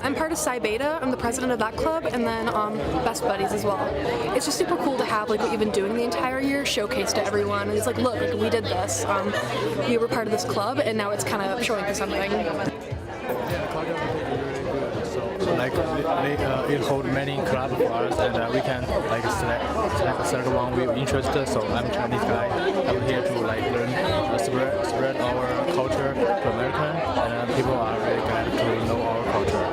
I'm part of Psi Beta. I'm the president of that club, and then Best Buddies as well. It's just super cool to have like what you've been doing the entire year showcased to everyone. And it's like, look, like, we did this. We were part of this club, and now it's kind of showing to something. Like it hold many clubs for us, and we can like select a certain one we're interested. So I'm a Chinese guy. I'm here to like learn, spread our culture to American, and people are really glad to know our culture.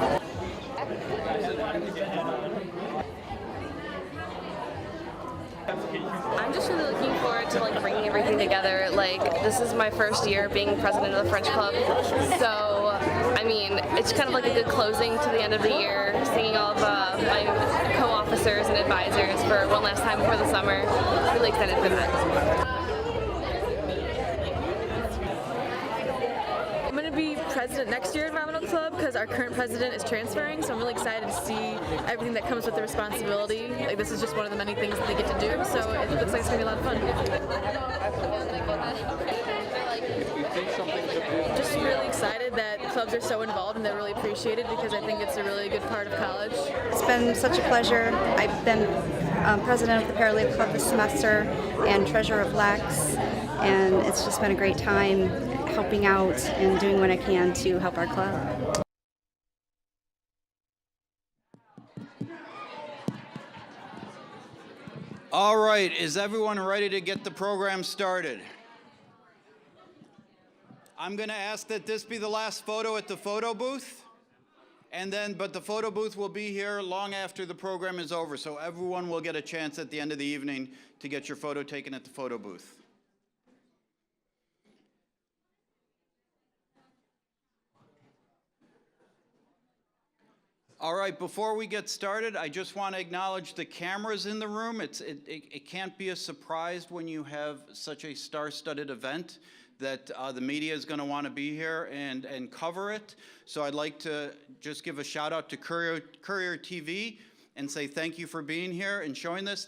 I'm just really looking forward to like bringing everything together. Like, this is my first year being president of the French Club, so I mean, it's kind of like a good closing to the end of the year, seeing all of my co-officers and advisors for one last time before the summer. Really excited for that. I'm going to be president next year at Environmental Club because our current president is transferring, so I'm really excited to see everything that comes with the responsibility. Like, this is just one of the many things that they get to do, so it looks like it's going to be a lot of fun. Just really excited that clubs are so involved and they're really appreciated because I think it's a really good part of college. It's been such a pleasure. I've been president of the Paralympic Club this semester and treasurer of LEX, and it's just been a great time helping out and doing what I can to help our club. All right, is everyone ready to get the program started? I'm going to ask that this be the last photo at the photo booth, but the photo booth will be here long after the program is over, so everyone will get a chance at the end of the evening to get your photo taken at the photo booth. All right, before we get started, I just want to acknowledge the cameras in the room. It can't be a surprise when you have such a star-studded event that the media is going to want to be here and cover it. So I'd like to just give a shout out to Courier TV and say thank you for being here and showing this.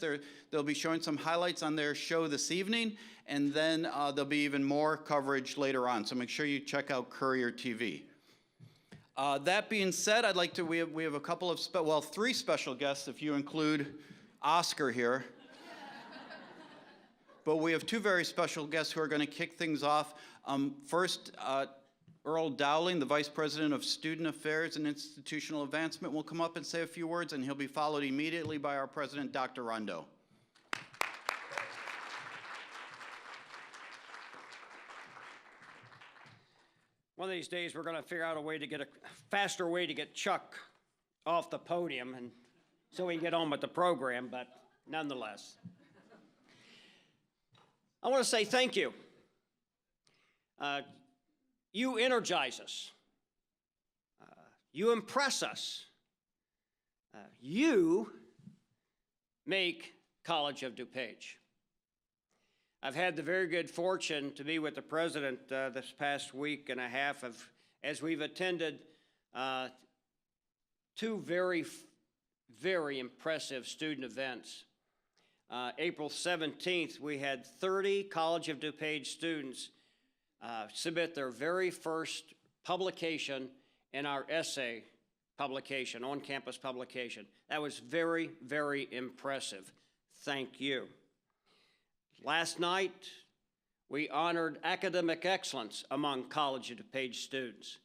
They'll be showing some highlights on their show this evening, and then there'll be even more coverage later on. So make sure you check out Courier TV. That being said, I'd like to, we have a couple of, three special guests if you include Oscar here. But we have two very special guests who are going to kick things off. First, Earl Dowling, the Vice President of Student Affairs and Institutional Advancement, will come up and say a few words, and he'll be followed immediately by our President, Dr. Rondeau. One of these days, we're going to figure out a faster way to get Chuck off the podium, and so we can get on with the program, but nonetheless. I want to say thank you. You energize us. You impress us. You make College of DuPage. I've had the very good fortune to be with the president this past week and a half as we've attended two very, very impressive student events. April 17th, we had 30 College of DuPage students submit their very first publication in our essay publication, on-campus publication. That was very, very impressive. Thank you. Last night, we honored academic excellence among College of DuPage students.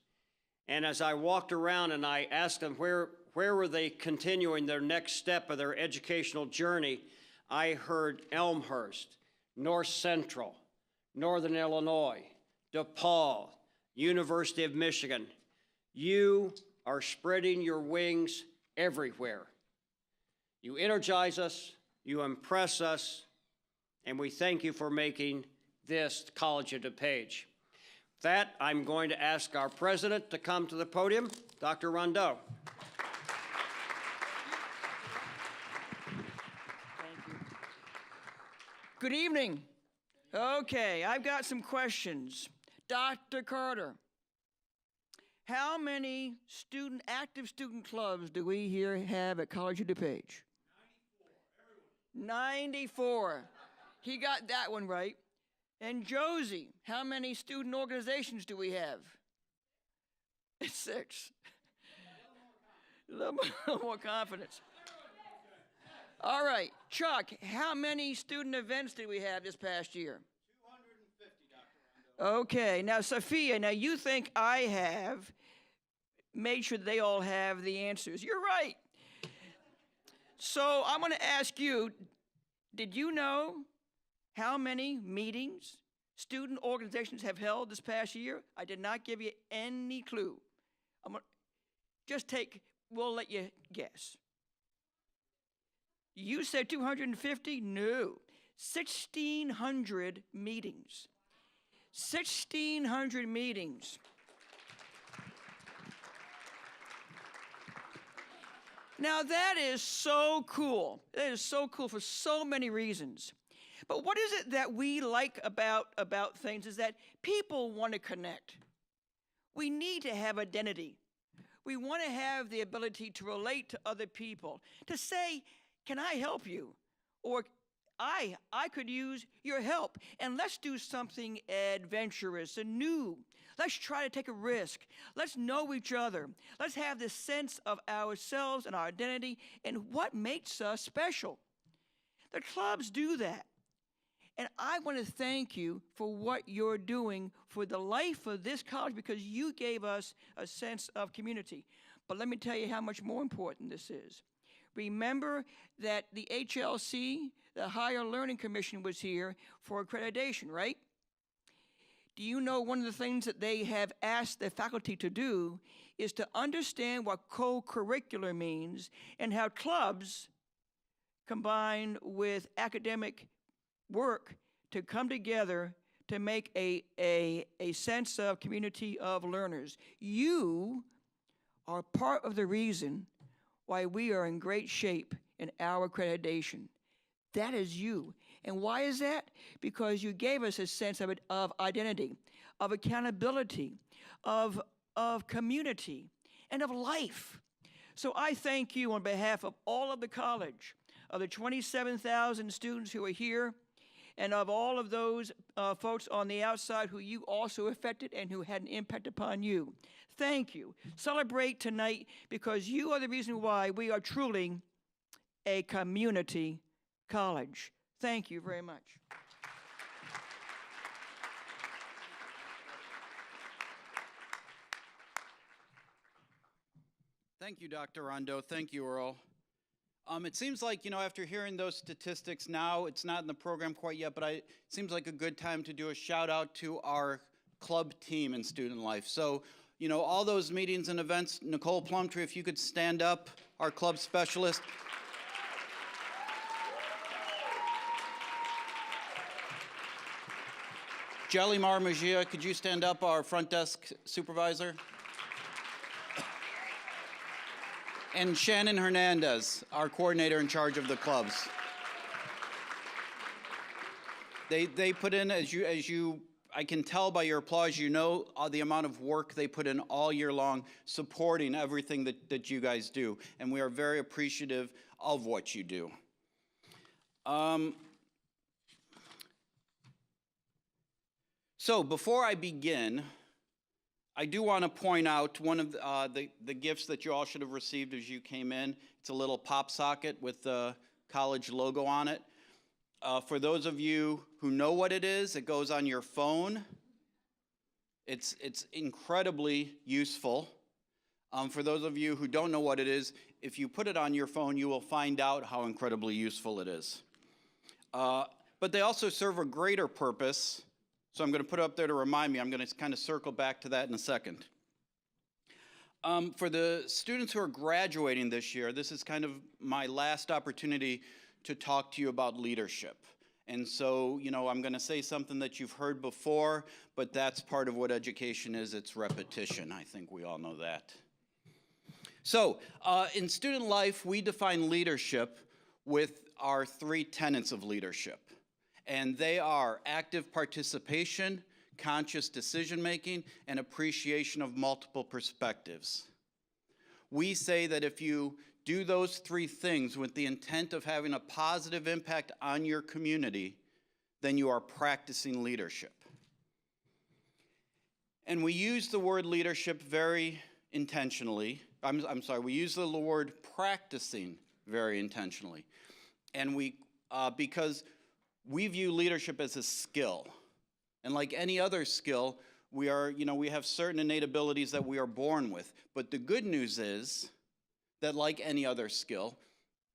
And as I walked around and I asked them where were they continuing their next step of their educational journey, I heard Elmhurst, North Central, Northern Illinois, DePaul, University of Michigan. You are spreading your wings everywhere. You energize us, you impress us, and we thank you for making this College of DuPage. With that, I'm going to ask our president to come to the podium, Dr. Rondeau. Good evening. Okay, I've got some questions. Dr. Carter, how many active student clubs do we here have at College of DuPage? 94. He got that one right. And Josie, how many student organizations do we have? 6. A little more confidence. All right, Chuck, how many student events did we have this past year? 250, Dr. Rondo. Okay, now Sophia, now you think I have made sure they all have the answers. You're right. So I'm going to ask you, did you know how many meetings student organizations have held this past year? I did not give you any clue. We'll let you guess. You said 250? No. 1,600 meetings. 1,600 meetings. Now that is so cool. That is so cool for so many reasons. But what is it that we like about things is that people want to connect. We need to have identity. We want to have the ability to relate to other people, to say, can I help you? Or I could use your help. And let's do something adventurous and new. Let's try to take a risk. Let's know each other. Let's have this sense of ourselves and our identity and what makes us special. The clubs do that. And I want to thank you for what you're doing for the life of this college because you gave us a sense of community. But let me tell you how much more important this is. Remember that the HLC, the Higher Learning Commission, was here for accreditation, right? Do you know one of the things that they have asked the faculty to do is to understand what co-curricular means and how clubs combine with academic work to come together to make a sense of community of learners. You are part of the reason why we are in great shape in our accreditation. That is you. And why is that? Because you gave us a sense of identity, of accountability, of community, and of life. So I thank you on behalf of all of the college, of the 27,000 students who are here, and of all of those folks on the outside who you also affected and who had an impact upon you. Thank you. Celebrate tonight because you are the reason why we are truly a community college. Thank you very much. Thank you, Dr. Rondo. Thank you, Earl. It seems like, after hearing those statistics now, it's not in the program quite yet, but it seems like a good time to do a shout out to our club team in student life. So, all those meetings and events, Nicole Plumtree, if you could stand up, our club specialist. Jelly Marmagia, could you stand up, our front desk supervisor? And Shannon Hernandez, our coordinator in charge of the clubs. They put in, as you, I can tell by your applause, the amount of work they put in all year long supporting everything that you guys do. And we are very appreciative of what you do. So before I begin, I do want to point out one of the gifts that you all should have received as you came in. It's a little pop socket with the college logo on it. For those of you who know what it is, it goes on your phone. It's incredibly useful. For those of you who don't know what it is, if you put it on your phone, you will find out how incredibly useful it is. But they also serve a greater purpose. So I'm going to put it up there to remind me. I'm going to kind of circle back to that in a second. For the students who are graduating this year, this is kind of my last opportunity to talk to you about leadership. And so, I'm going to say something that you've heard before, but that's part of what education is. It's repetition. I think we all know that. So in student life, we define leadership with our 3 tenets of leadership. And they are active participation, conscious decision-making, and appreciation of multiple perspectives. We say that if you do those 3 things with the intent of having a positive impact on your community, then you are practicing leadership. And we use the word leadership very intentionally. I'm sorry, we use the word practicing very intentionally. And because we view leadership as a skill. And like any other skill, we have certain innate abilities that we are born with. But the good news is that like any other skill,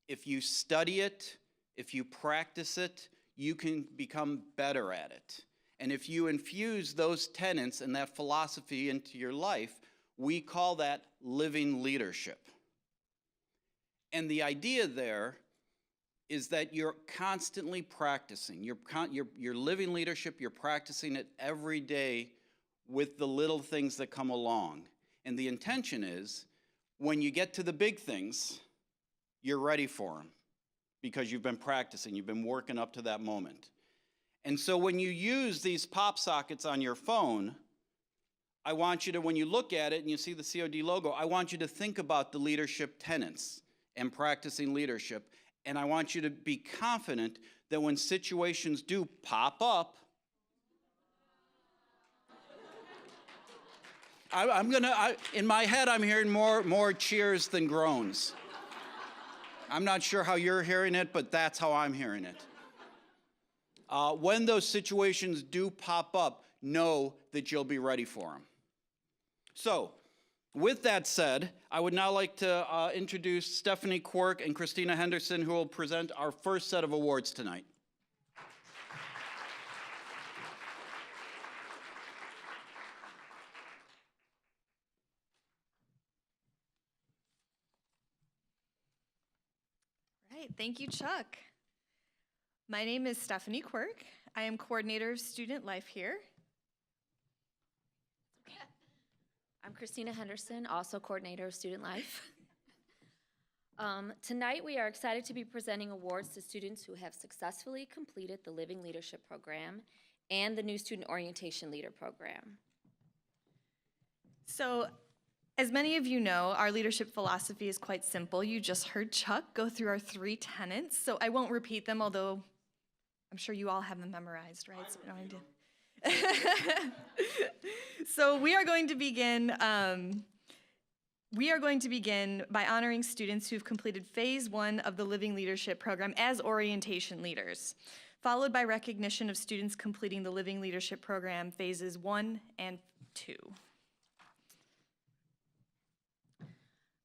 if you study it, if you practice it, you can become better at it. And if you infuse those tenets and that philosophy into your life, we call that living leadership. And the idea there is that you're constantly practicing. You're living leadership, you're practicing it every day with the little things that come along. And the intention is, when you get to the big things, you're ready for them because you've been practicing, you've been working up to that moment. And so when you use these pop sockets on your phone, I want you to, when you look at it and you see the COD logo, I want you to think about the leadership tenets and practicing leadership. And I want you to be confident that when situations do pop up, in my head, I'm hearing more cheers than groans. I'm not sure how you're hearing it, but that's how I'm hearing it. When those situations do pop up, know that you'll be ready for them. So, with that said, I would now like to introduce Stephanie Quirk and Christina Henderson, who will present our first set of awards tonight. Right, thank you, Chuck. My name is Stephanie Quirk. I am coordinator of student life here. I'm Christina Henderson, also coordinator of student life. Tonight we are excited to be presenting awards to students who have successfully completed the Living Leadership Program and the new Student Orientation Leader Program. So, as many of you know, our leadership philosophy is quite simple. You just heard Chuck go through our 3 tenets, so I won't repeat them, although I'm sure you all have them memorized, right? So we don't have to. So we are going to begin by honoring students who've completed phase 1 of the Living Leadership Program as orientation leaders, followed by recognition of students completing the Living Leadership Program phases 1 and 2.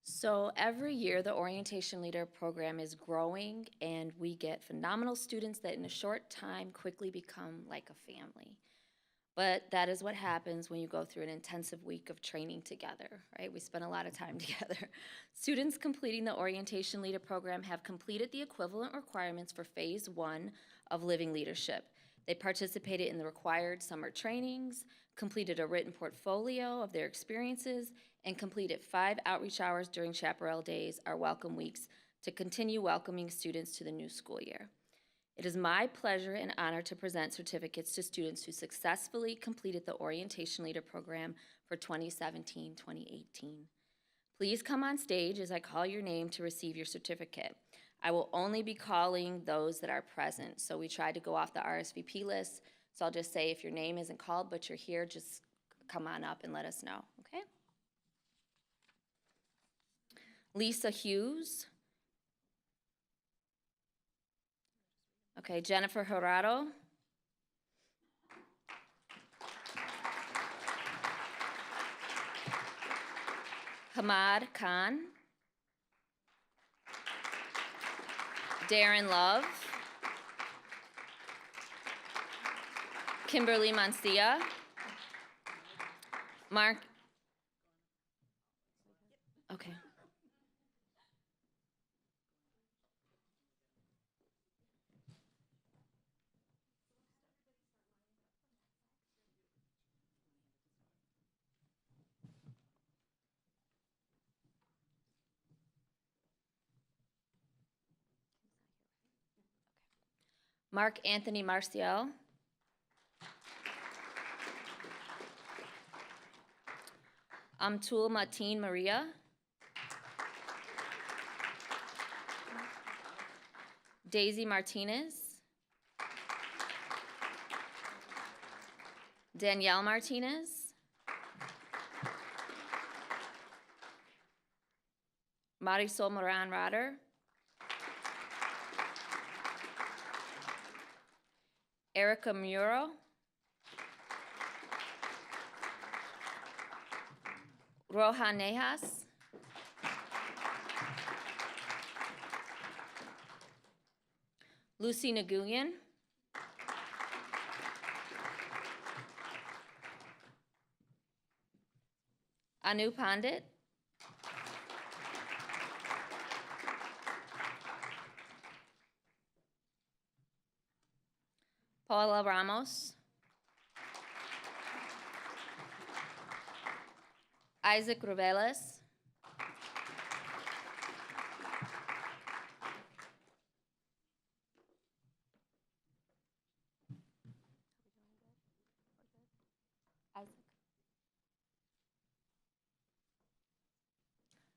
So every year the Orientation Leader Program is growing, and we get phenomenal students that in a short time quickly become like a family. But that is what happens when you go through an intensive week of training together, right? We spend a lot of time together. Students completing the Orientation Leader Program have completed the equivalent requirements for phase 1 of Living Leadership. They participated in the required summer trainings, completed a written portfolio of their experiences, and completed 5 outreach hours during Chaparral Days, our welcome weeks, to continue welcoming students to the new school year. It is my pleasure and honor to present certificates to students who successfully completed the Orientation Leader Program for 2017-2018. Please come on stage as I call your name to receive your certificate. I will only be calling those that are present, so we tried to go off the RSVP list, so I'll just say if your name isn't called but you're here, just come on up and let us know, okay? Lisa Hughes. Okay, Jennifer Gerardo. Hamad Khan. Darren Love. Kimberly Mancia. Mark. Okay. Mark Anthony Marcial. Amtul Mateen Maria. Daisy Martinez. Danielle Martinez. Marisol Moran Rotter. Erica Muro. Rohan Nejas. Lucy Nagulian. Anu Pandit. Paula Ramos. Isaac Rubeles.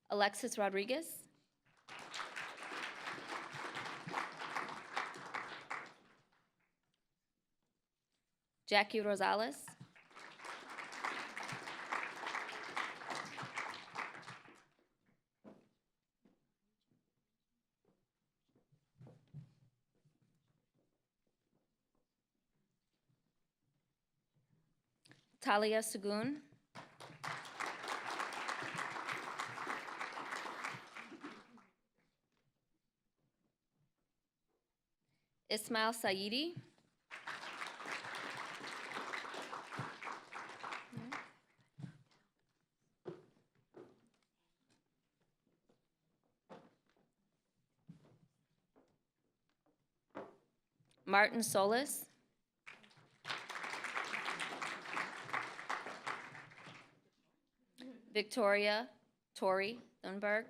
Alexis Rodriguez. Jackie Rosales. Talia Sagun. Ismail Saidi. Martin Solis. Victoria Tori Thunberg.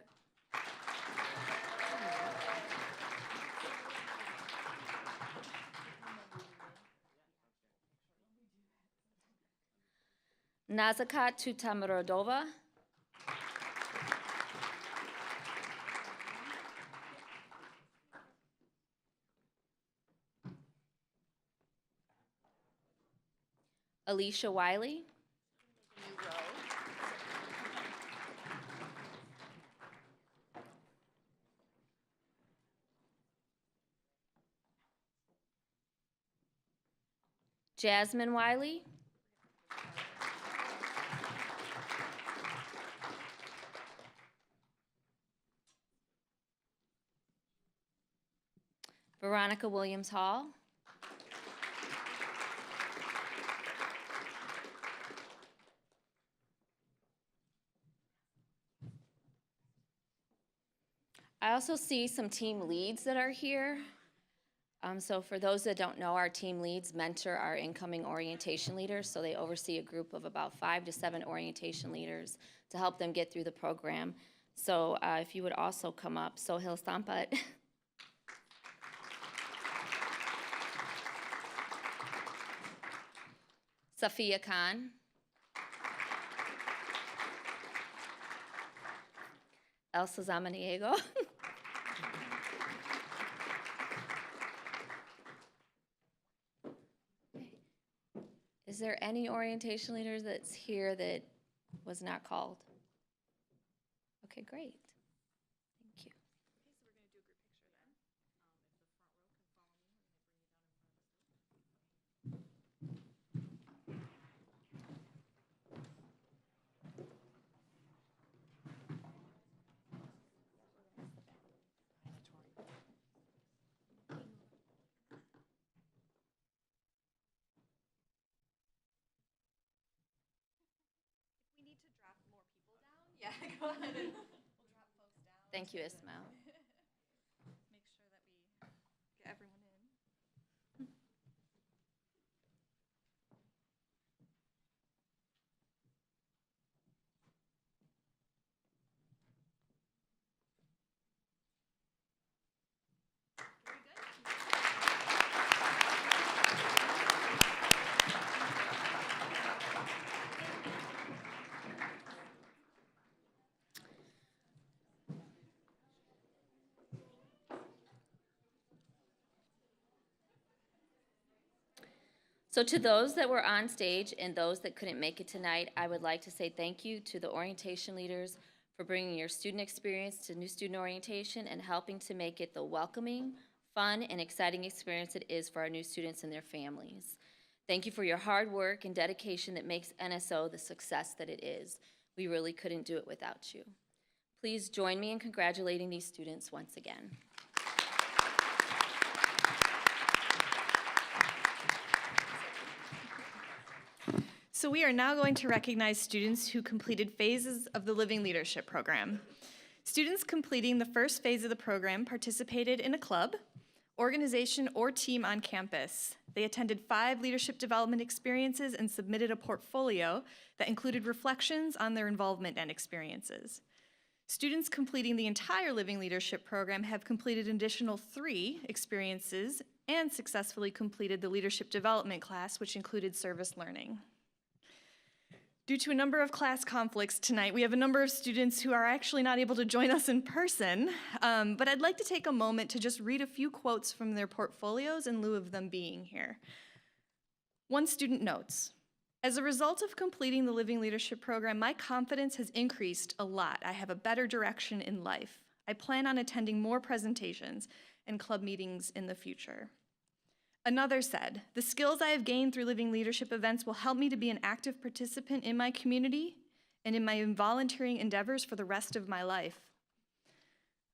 Nazakat Tutamirodova. Alicia Wiley. Jasmine Wiley. Veronica Williams Hall. I also see some team leads that are here. So for those that don't know, our team leads mentor our incoming orientation leaders. So they oversee a group of about 5 to 7 orientation leaders to help them get through the program. So if you would also come up, Sohail Sampat. Safiya Khan. Elsa Zamaniego. Is there any orientation leaders that's here that was not called? Okay, great. Thank you. Yeah, go ahead and we'll drop folks down. Thank you, Ismail. Make sure that we get everyone in. So to those that were on stage and those that couldn't make it tonight, I would like to say thank you to the orientation leaders for bringing your student experience to new student orientation and helping to make it the welcoming, fun, and exciting experience it is for our new students and their families. Thank you for your hard work and dedication that makes NSO the success that it is. We really couldn't do it without you. Please join me in congratulating these students once again. So we are now going to recognize students who completed phases of the Living Leadership Program. Students completing the first phase of the program participated in a club, organization, or team on campus. They attended 5 leadership development experiences and submitted a portfolio that included reflections on their involvement and experiences. Students completing the entire Living Leadership Program have completed an additional 3 experiences and successfully completed the leadership development class, which included service learning. Due to a number of class conflicts tonight, we have a number of students who are actually not able to join us in person, but I'd like to take a moment to just read a few quotes from their portfolios in lieu of them being here. One student notes, "As a result of completing the Living Leadership Program, my confidence has increased a lot. I have a better direction in life. I plan on attending more presentations and club meetings in the future." Another said, "The skills I have gained through Living Leadership events will help me to be an active participant in my community and in my volunteering endeavors for the rest of my life."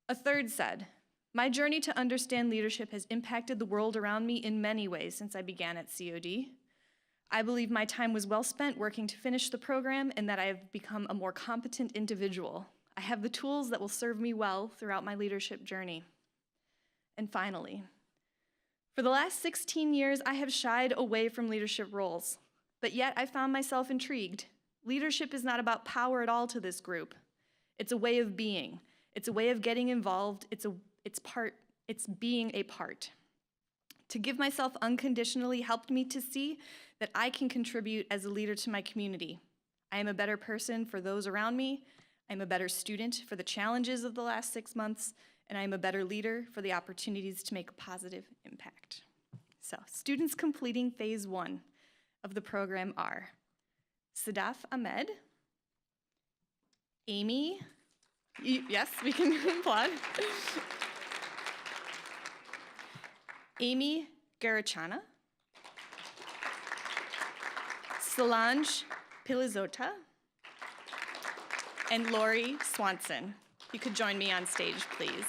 A third said, "My journey to understand leadership has impacted the world around me in many ways since I began at COD. I believe my time was well spent working to finish the program and that I have become a more competent individual. I have the tools that will serve me well throughout my leadership journey." And finally, "For the last 16 years, I have shied away from leadership roles, but yet I found myself intrigued. Leadership is not about power at all to this group. It's a way of being. It's a way of getting involved. It's being a part. To give myself unconditionally helped me to see that I can contribute as a leader to my community. I am a better person for those around me. I'm a better student for the challenges of the last 6 months, and I'm a better leader for the opportunities to make a positive impact." So, students completing phase 1 of the program are Sadaf Ahmed, Amy, yes, we can applaud, Amy Garachana, Solange Pilizota, and Lori Swanson. You could join me on stage, please.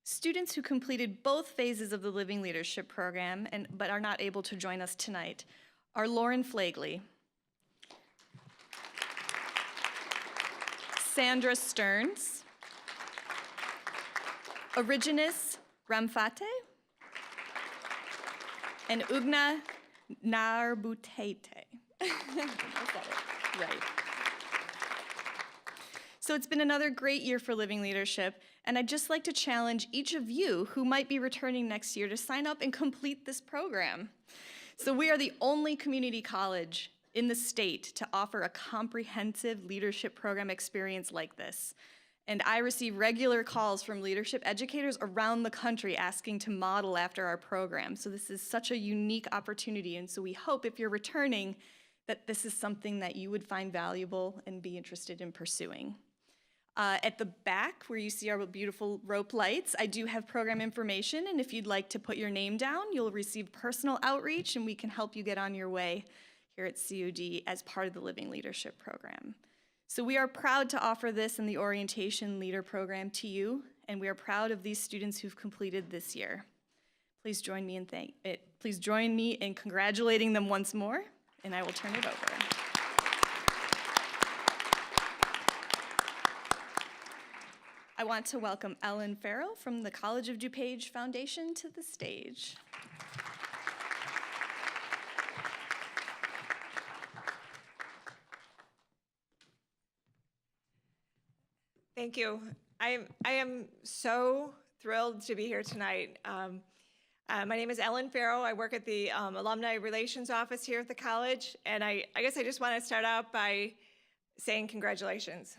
Students who completed both phases of the Living Leadership Program but are not able to join us tonight are Lauren Flagley, Sandra Stearns, Origenis Ramfate, and Ugna Narbutete. Right. So it's been another great year for Living Leadership, and I'd just like to challenge each of you who might be returning next year to sign up and complete this program. So we are the only community college in the state to offer a comprehensive leadership program experience like this. And I receive regular calls from leadership educators around the country asking to model after our program. So this is such a unique opportunity, and so we hope if you're returning that this is something that you would find valuable and be interested in pursuing. At the back, where you see our beautiful rope lights, I do have program information, and if you'd like to put your name down, you'll receive personal outreach, and we can help you get on your way here at COD as part of the Living Leadership Program. So we are proud to offer this in the Orientation Leader Program to you, and we are proud of these students who've completed this year. Please join me in congratulating them once more, and I will turn it over. I want to welcome Ellen Farrell from the College of DuPage Foundation to the stage. Thank you. I am so thrilled to be here tonight. My name is Ellen Farrow. I work at the Alumni Relations Office here at the college, and I guess I just want to start out by saying congratulations.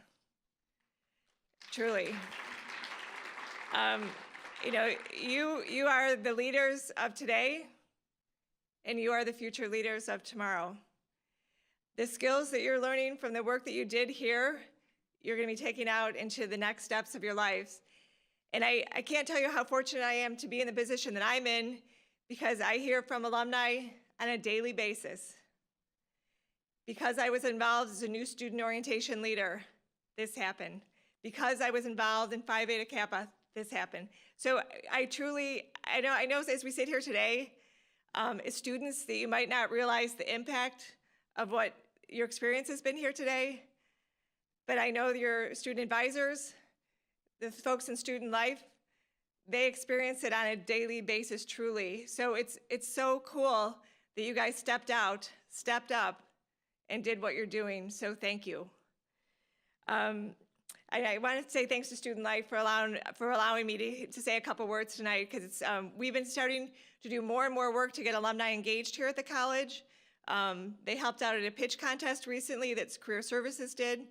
Truly. You know, you are the leaders of today, and you are the future leaders of tomorrow. The skills that you're learning from the work that you did here, you're going to be taking out into the next steps of your lives. And I can't tell you how fortunate I am to be in the position that I'm in, because I hear from alumni on a daily basis. Because I was involved as a new student orientation leader, this happened. Because I was involved in Phi Beta Kappa, this happened. So I know as we sit here today, as students, that you might not realize the impact of what your experience has been here today, but I know your student advisors, the folks in student life, they experience it on a daily basis, truly. So it's so cool that you guys stepped up, and did what you're doing, so thank you. I want to say thanks to Student Life for allowing me to say a couple words tonight, because we've been starting to do more and more work to get alumni engaged here at the college. They helped out at a pitch contest recently that Career Services did.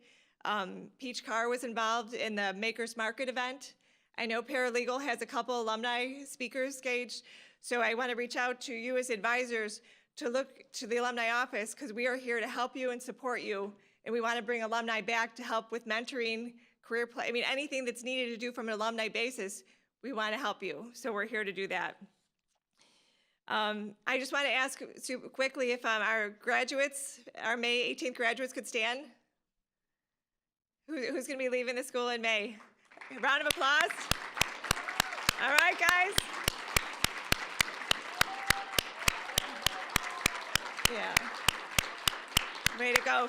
Peach Carr was involved in the Makers Market event. I know Paralegal has a couple alumni speakers engaged, so I want to reach out to you as advisors to look to the alumni office, because we are here to help you and support you, and we want to bring alumni back to help with mentoring, career play. I mean, anything that's needed to do from an alumni basis, we want to help you, so we're here to do that. I just want to ask super quickly if our graduates, our May 18th graduates, could stand. Who's going to be leaving the school in May? A round of applause. All right, guys. Yeah. Way to go.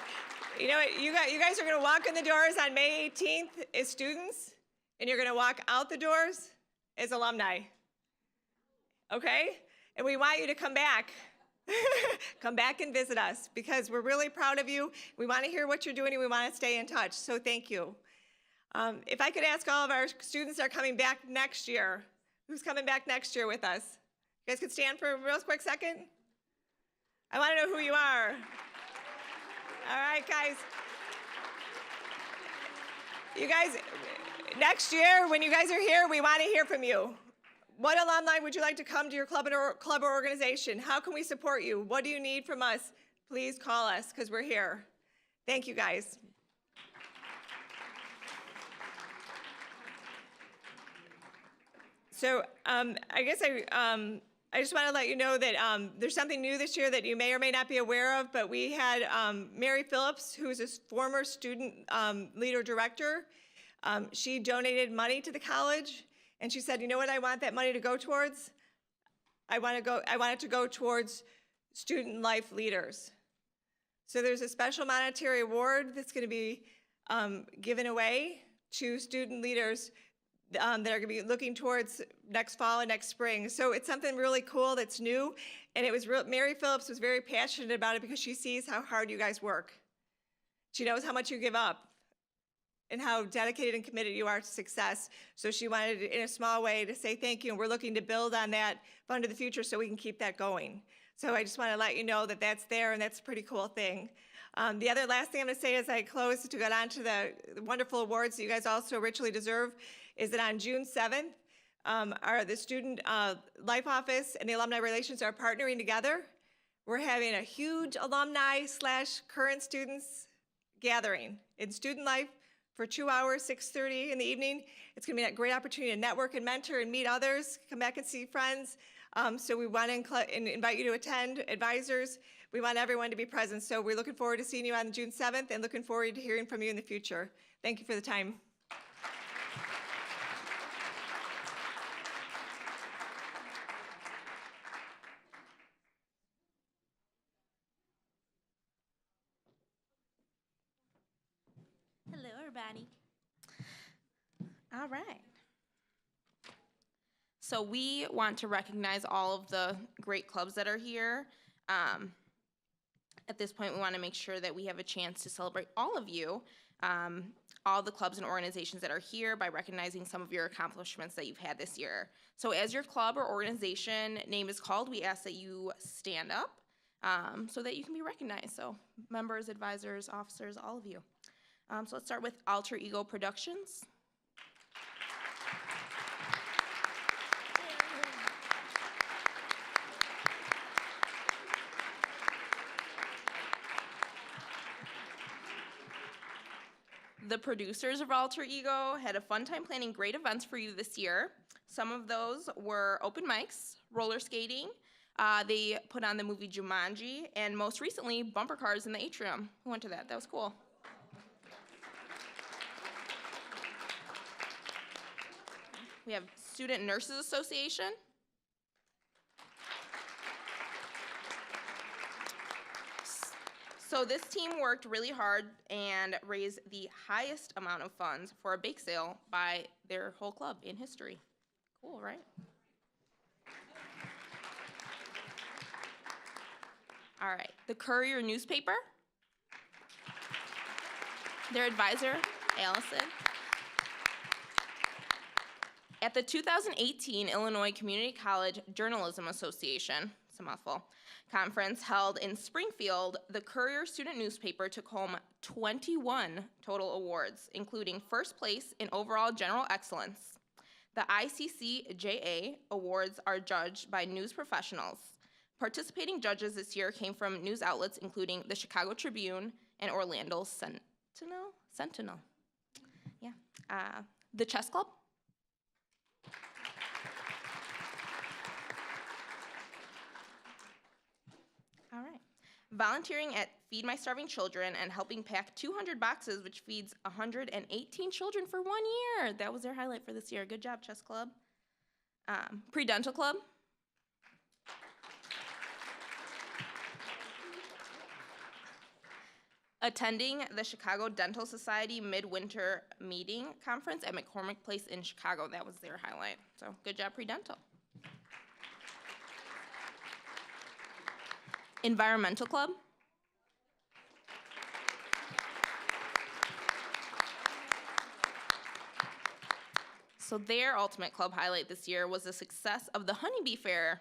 You know what? You guys are going to walk in the doors on May 18th as students, and you're going to walk out the doors as alumni. Okay? And we want you to come back. Come back and visit us, because we're really proud of you. We want to hear what you're doing, and we want to stay in touch, so thank you. If I could ask all of our students that are coming back next year, who's coming back next year with us? You guys could stand for a real quick second? I want to know who you are. All right, guys. You guys, next year, when you guys are here, we want to hear from you. What alumni would you like to come to your club or organization? How can we support you? What do you need from us? Please call us, because we're here. Thank you, guys. So I guess I just want to let you know that there's something new this year that you may or may not be aware of, but we had Mary Phillips, who is a former student leader director. She donated money to the college. And she said, you know what I want that money to go towards? I want it to go towards student life leaders. So there's a special monetary award that's going to be given away to student leaders that are going to be looking towards next fall and next spring. So it's something really cool that's new. And it was Mary Phillips was very passionate about it, because she sees how hard you guys work. She knows how much you give up and how dedicated and committed you are to success. So she wanted, in a small way, to say thank you, and we're looking to build on that fund of the future so we can keep that going. So I just want to let you know that that's there, and that's a pretty cool thing. The other last thing I'm going to say as I close, to get on to the wonderful awards that you guys also richly deserve, is that on June 7th, the Student Life Office and the Alumni Relations are partnering together. We're having a huge alumni/current students gathering in Student Life for 2 hours, 6:30 in the evening. It's going to be a great opportunity to network and mentor and meet others, come back and see friends. So we want to invite you to attend, advisors. We want everyone to be present. So we're looking forward to seeing you on June 7th and looking forward to hearing from you in the future. Thank you for the time. All right. So we want to recognize all of the great clubs that are here. At this point, we want to make sure that we have a chance to celebrate all of you, all the clubs and organizations that are here, by recognizing some of your accomplishments that you've had this year. So as your club or organization name is called, we ask that you stand up so that you can be recognized. So members, advisors, officers, all of you. So let's start with Alter Ego Productions. The producers of Alter Ego had a fun time planning great events for you this year. Some of those were open mics, roller skating, they put on the movie Jumanji, and most recently, bumper cars in the atrium. Who went to that? That was cool. We have Student Nurses Association. So this team worked really hard and raised the highest amount of funds for a bake sale by their whole club in history. Cool, right? All right, the Courier newspaper. Their advisor, Allison. At the 2018 Illinois Community College Journalism Association, it's a mouthful, conference held in Springfield, the Courier student newspaper took home 21 total awards, including first place in overall general excellence. The ICCJA awards are judged by news professionals. Participating judges this year came from news outlets including the Chicago Tribune and Orlando Sentinel. Yeah. The Chess Club. All right. Volunteering at Feed My Starving Children and helping pack 200 boxes, which feeds 118 children for 1 year. That was their highlight for this year. Good job, Chess Club. Pre-Dental Club. Attending the Chicago Dental Society Midwinter Meeting Conference at McCormick Place in Chicago. That was their highlight. So good job, Pre-Dental. Environmental Club. So their ultimate club highlight this year was the success of the Honeybee Fair.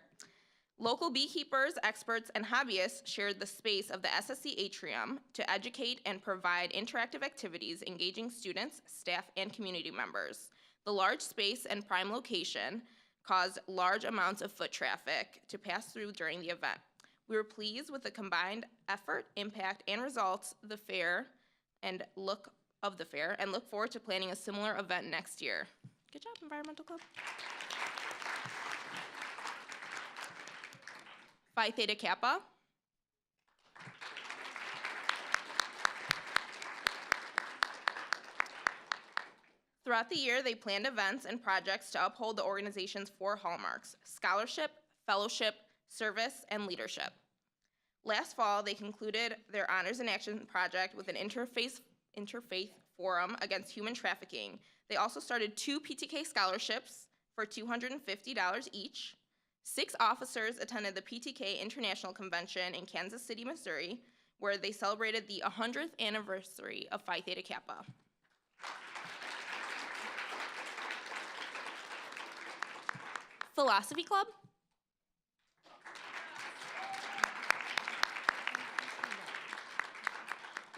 Local beekeepers, experts, and hobbyists shared the space of the SSC atrium to educate and provide interactive activities engaging students, staff, and community members. The large space and prime location caused large amounts of foot traffic to pass through during the event. We were pleased with the combined effort, impact, and results of the fair and look forward to planning a similar event next year. Good job, Environmental Club. Phi Theta Kappa. Throughout the year, they planned events and projects to uphold the organization's 4 hallmarks: scholarship, fellowship, service, and leadership. Last fall, they concluded their Honors in Action project with an interfaith forum against human trafficking. They also started 2 PTK scholarships for $250 each. 6 officers attended the PTK International Convention in Kansas City, Missouri, where they celebrated the 100th anniversary of Phi Theta Kappa. Philosophy Club.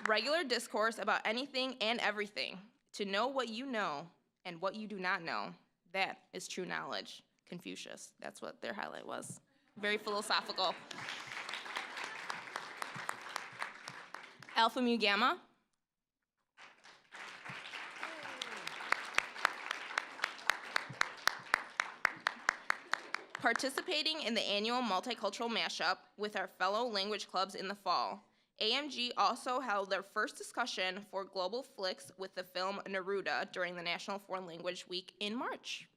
Regular discourse about anything and everything. To know what you know and what you do not know, that is true knowledge. Confucius, that's what their highlight was. Very philosophical. Alpha Mu Gamma. Participating in the annual multicultural mashup with our fellow language clubs in the fall. AMG also held their first discussion for Global Flicks with the film Neruda during the National Foreign Language Week in March.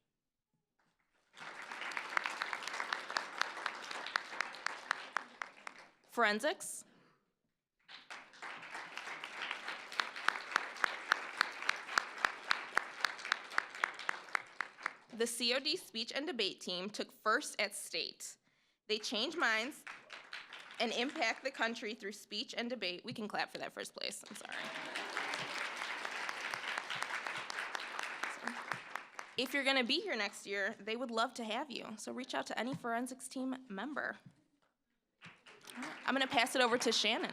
Forensics. the COD speech and debate team took first at state. They change minds and impact the country through speech and debate. We can clap for that first place, I'm sorry. If you're gonna be here next year, they would love to have you. So reach out to any forensics team member. All right, I'm gonna pass it over to Shannon.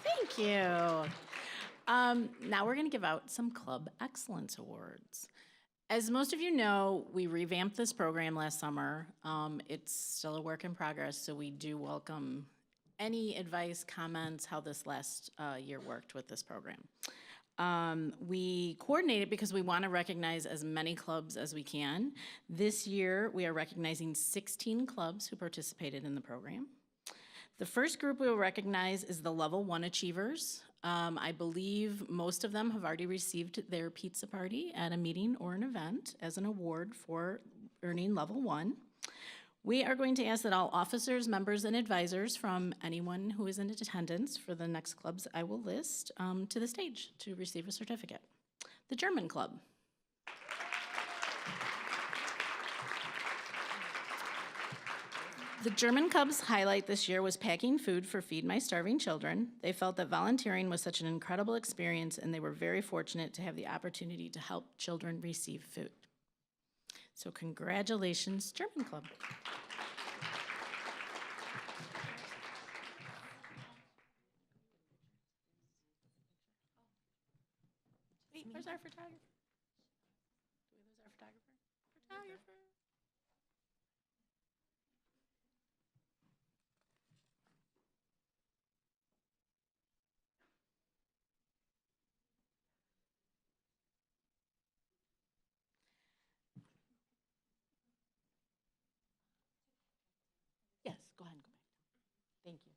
Thank you. Now we're going to give out some Club Excellence Awards. As most of you know, we revamped this program last summer. It's still a work in progress, so we do welcome any advice, comments, how this last year worked with this program. We coordinated because we want to recognize as many clubs as we can. This year, we are recognizing 16 clubs who participated in the program. The first group we will recognize is the Level 1 Achievers. I believe most of them have already received their pizza party at a meeting or an event as an award for earning Level 1. We are going to ask that all officers, members, and advisors from anyone who is in attendance for the next clubs I will list to the stage to receive a certificate. The German Club. The German Club's highlight this year was packing food for Feed My Starving Children. They felt that volunteering was such an incredible experience, and they were very fortunate to have the opportunity to help children receive food. So congratulations, German Club. Wait, where's our photographer? Do we lose our photographer? Photographer. Yes, go ahead and go back. Thank you.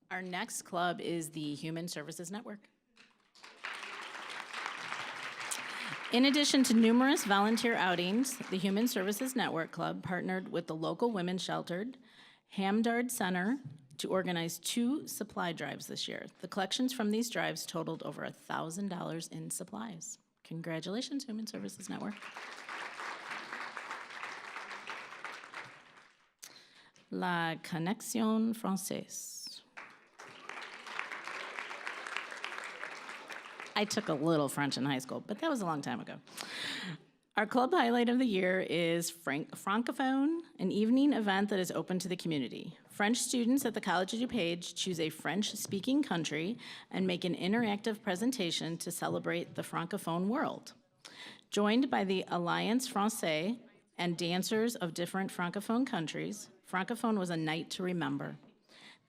Our next club is the Human Services Network. In addition to numerous volunteer outings, the Human Services Network Club partnered with the local women's shelter, Hamdard Center, to organize 2 supply drives this year. The collections from these drives totaled over $1,000 in supplies. Congratulations, Human Services Network. La Connexion Française. I took a little French in high school, but that was a long time ago. Our club highlight of the year is Francophone, an evening event that is open to the community. French students at the College of DuPage choose a French-speaking country and make an interactive presentation to celebrate the Francophone world. Joined by the Alliance Française and dancers of different Francophone countries, Francophone was a night to remember.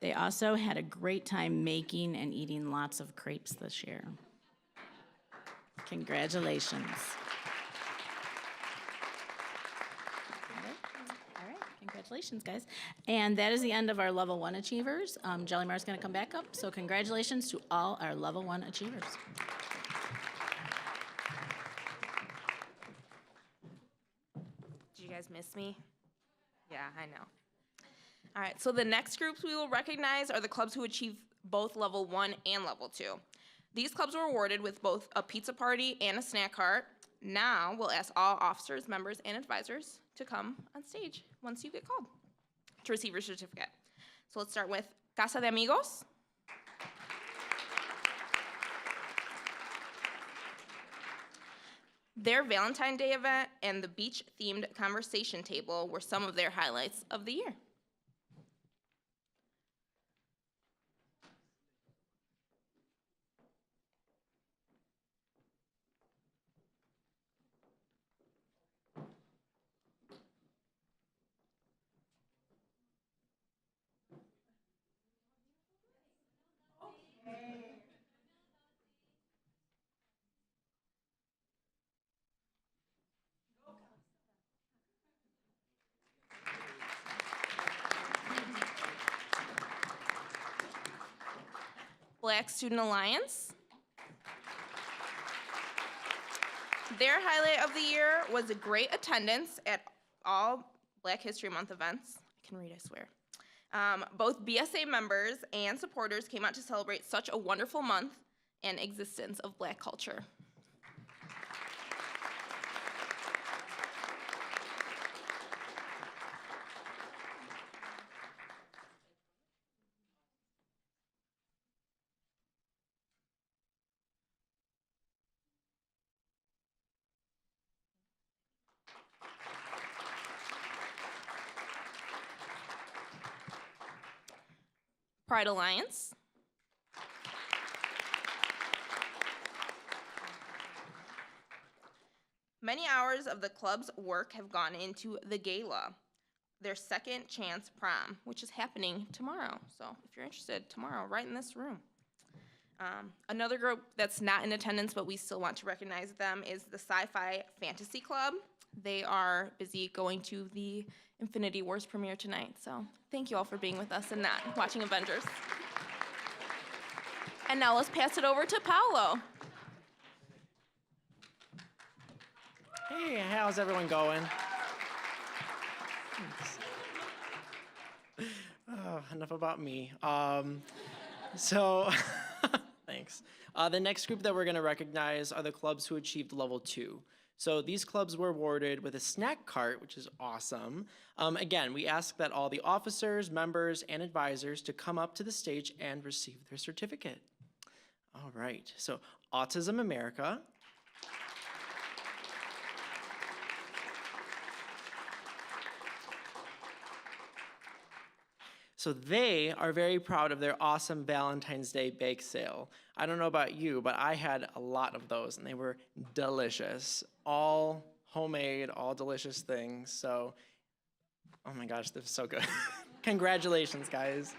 They also had a great time making and eating lots of crepes this year. Congratulations. All right, congratulations, guys. And that is the end of our Level 1 Achievers. Jelly Mar's gonna come back up, so congratulations to all our Level 1 Achievers. Did you guys miss me? Yeah, I know. All right, so the next groups we will recognize are the clubs who achieve both Level 1 and Level 2. These clubs were awarded with both a pizza party and a snack cart. Now we'll ask all officers, members, and advisors to come on stage once you get called to receive your certificate. So let's start with Casa de Amigos. Their Valentine's Day event and the beach-themed conversation table were some of their highlights of the year. Black Student Alliance. Their highlight of the year was a great attendance at all Black History Month events. I can read, I swear. Both BSA members and supporters came out to celebrate such a wonderful month and existence of Black culture. Pride Alliance. Many hours of the club's work have gone into the gala, their second chance prom, which is happening tomorrow. So if you're interested, tomorrow, right in this room. Another group that's not in attendance, but we still want to recognize them, is the Sci-Fi Fantasy Club. They are busy going to the Infinity Wars premiere tonight, so thank you all for being with us and not watching Avengers. And now let's pass it over to Paolo. Hey, how's everyone going? Oh, enough about me. Thanks. The next group that we're going to recognize are the clubs who achieved level 2. So these clubs were awarded with a snack cart, which is awesome. Again, we ask that all the officers, members, and advisors to come up to the stage and receive their certificate. All right, so Autism America. So they are very proud of their awesome Valentine's Day bake sale. I don't know about you, but I had a lot of those and they were delicious. All homemade, all delicious things. So, oh my gosh, this is so good. Congratulations, guys.